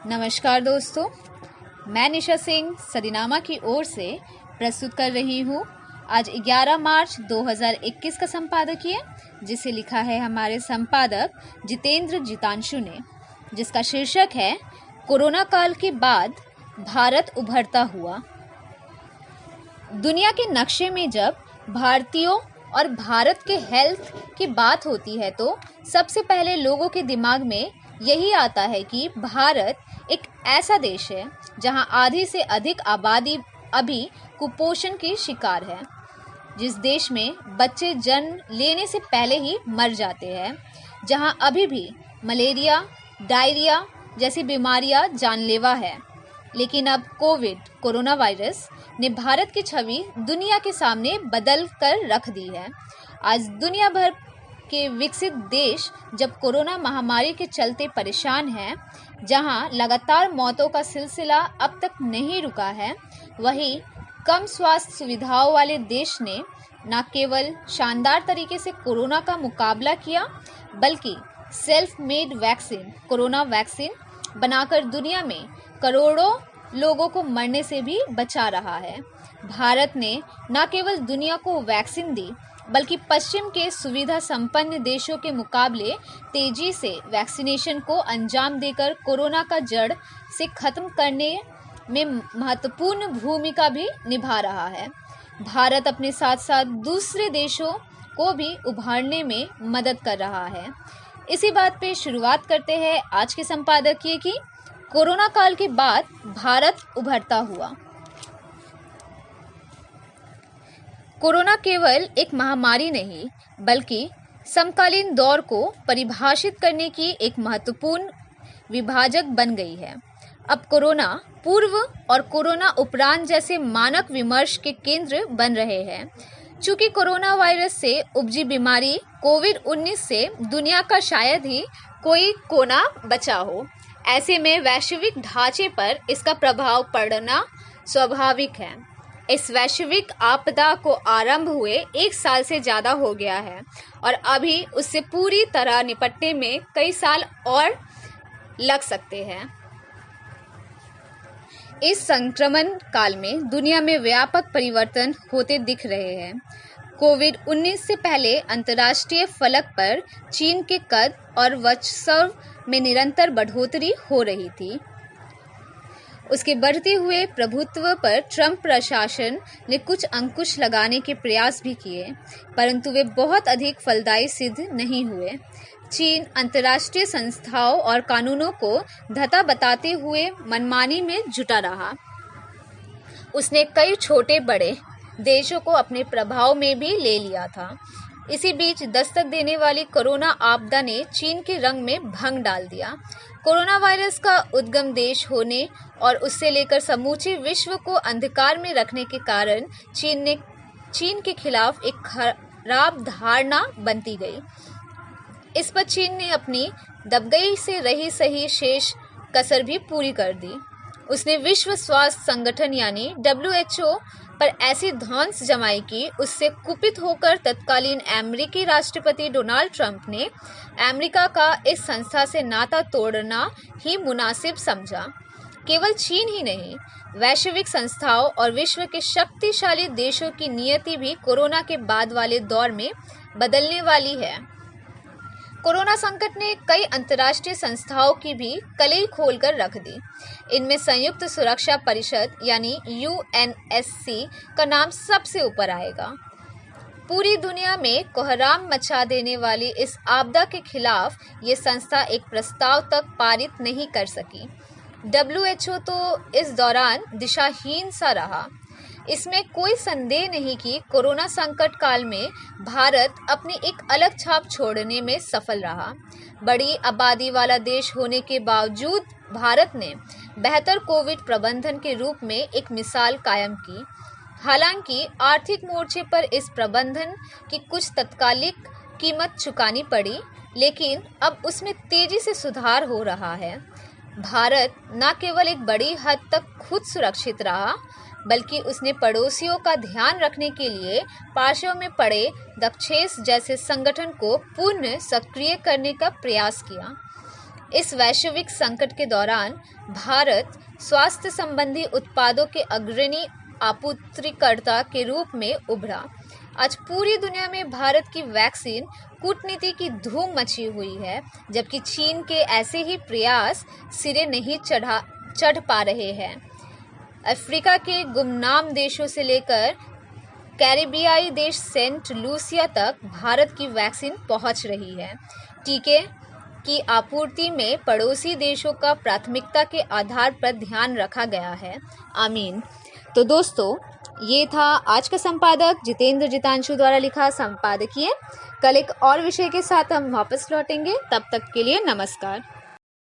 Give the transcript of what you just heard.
नमस्कार दोस्तों, मैं निशा सिंह सदीनामा की ओर से प्रस्तुत कर रही हूँ आज 11 मार्च 2021 का संपादकीय, जिसे लिखा है हमारे संपादक जितेंद्र जितांशु ने, जिसका शीर्षक है कोरोना काल के बाद भारत उभरता हुआ। दुनिया के नक्शे में जब भारतीयों और भारत के हेल्थ की बात होती है तो सबसे पहले लोगों के दिमाग में यही आता है कि भारत एक ऐसा देश है जहां आधी से अधिक आबादी अभी कुपोषण की शिकार है, जिस देश में बच्चे जन्म लेने से पहले ही मर जाते हैं, जहां अभी भी मलेरिया, डायरिया जैसी बीमारियां जानलेवा है। लेकिन अब कोरोना वायरस ने भारत की छवि दुनिया के सामने बदल कर रख दी है। आज दुनिया भर के विकसित देश जब कोरोना महामारी के चलते परेशान हैं, जहां लगातार मौतों का सिलसिला अब तक नहीं रुका है, वहीं कम स्वास्थ्य सुविधाओं वाले देश ने न केवल शानदार तरीके से कोरोना का मुकाबला किया, बल्कि self made vaccine corona vaccine बनाकर दुनिया में करोड़ों लोगों को मरने से भी बचा रहा है। भारत ने न केवल दुनिया को वैक्सीन दी, बल्कि पश्चिम के सुविधा संपन्न देशों के मुकाबले तेजी से वैक्सीनेशन को अंजाम देकर कोरोना का जड़ से खत्म करने में महत्वपूर्ण भूमिका भी निभा रहा है। भारत अपने साथ साथ दूसरे देशों को भी उभारने में मदद कर रहा है। इसी बात पे शुरुआत करते हैं आज के संपादकीय की, कोरोना काल के बाद भारत उभरता हुआ। कोरोना केवल एक महामारी नहीं, बल्कि समकालीन दौर को परिभाषित करने की एक महत्वपूर्ण विभाजक बन गई है। अब कोरोना पूर्व और कोरोना उपरांत जैसे मानक विमर्श के केंद्र बन रहे हैं। चूंकि कोरोना वायरस से उपजी बीमारी कोविड-19 से दुनिया का शायद ही कोई कोना बचा हो, ऐसे में वैश्विक ढांचे पर इसका प्रभाव पड़ना स्वाभाविक है। इस वैश्विक आपदा को आरंभ हुए 1 साल से ज्यादा हो गया है और अभी उससे पूरी तरह निपटने में कई साल और लग सकते हैं। इस संक्रमण काल में दुनिया में व्यापक परिवर्तन होते दिख रहे हैं। कोविड-19 से पहले अंतर्राष्ट्रीय फलक पर चीन के कद और वर्चस्व में निरंतर बढ़ोतरी हो रही थी। उसके बढ़ते हुए प्रभुत्व पर ट्रंप प्रशासन ने कुछ अंकुश लगाने के प्रयास भी किए, परंतु वे बहुत अधिक फलदायी सिद्ध नहीं हुए। चीन अंतर्राष्ट्रीय संस्थाओं और कानूनों को धता बताते हुए मनमानी में जुटा रहा। उसने कई छोटे बड़े देशों को अपने प्रभाव में भी ले लिया था। इसी बीच दस्तक देने वाली कोरोना आपदा ने चीन के रंग में भंग डाल दिया। कोरोना वायरस का उद्गम देश होने और उससे लेकर समूचे विश्व को अंधकार में रखने के कारण चीन के खिलाफ एक खराब धारणा बनती गई। इस पर चीन ने अपनी दबगई से रही सही शेष कसर भी पूरी कर दी। उसने विश्व स्वास्थ्य संगठन यानी WHO पर ऐसी ध्वंस जमाई कि उससे कुपित होकर तत्कालीन अमेरिकी राष्ट्रपति डोनाल्ड ट्रंप ने अमेरिका का इस संस्था से नाता तोड़ना ही मुनासिब समझा। केवल चीन ही नहीं, वैश्विक संस्थाओं और विश्व के शक्तिशाली देशों की नियति भी कोरोना के बाद वाले दौर में बदलने वाली है। कोरोना संकट ने कई अंतर्राष्ट्रीय संस्थाओं की भी कलई खोलकर रख दी। इनमें संयुक्त सुरक्षा परिषद यानी UNSC का नाम सबसे ऊपर आएगा। पूरी दुनिया में कोहराम मचा देने वाली इस आपदा के खिलाफ ये संस्था एक प्रस्ताव तक पारित नहीं कर सकी। WHO तो इस दौरान दिशाहीन सा रहा। इसमें कोई संदेह नहीं कि कोरोना संकट काल में भारत अपनी एक अलग छाप छोड़ने में सफल रहा। बड़ी आबादी वाला देश होने के बावजूद भारत ने बेहतर कोविड प्रबंधन के रूप में एक मिसाल कायम की। हालांकि आर्थिक मोर्चे पर इस प्रबंधन की कुछ तत्कालिक कीमत चुकानी पड़ी, लेकिन अब उसमें तेजी से सुधार हो रहा है। भारत न केवल एक बड़ी हद तक खुद सुरक्षित रहा, बल्कि उसने पड़ोसियों का ध्यान रखने के लिए पार्श्व में पड़े दक्षेस जैसे संगठन को पुनः सक्रिय करने का प्रयास किया। इस वैश्विक संकट के दौरान भारत स्वास्थ्य संबंधी उत्पादों के अग्रणी आपूर्तिकर्ता के रूप में उभरा। आज पूरी दुनिया में भारत की वैक्सीन कूटनीति की धूम मची हुई है, जबकि चीन के ऐसे ही प्रयास सिरे नहीं चढ़ पा रहे हैं। अफ्रीका के गुमनाम देशों से लेकर कैरिबियाई देश सेंट लूसिया तक भारत की वैक्सीन पहुंच रही है। टीके की आपूर्ति में पड़ोसी देशों का प्राथमिकता के आधार पर ध्यान रखा गया है। आमीन। तो दोस्तों, ये था आज का संपादक जितेंद्र जितांशु द्वारा लिखा संपादकीय। कल एक और विषय के साथ हम वापस लौटेंगे। तब तक के लिए नमस्कार।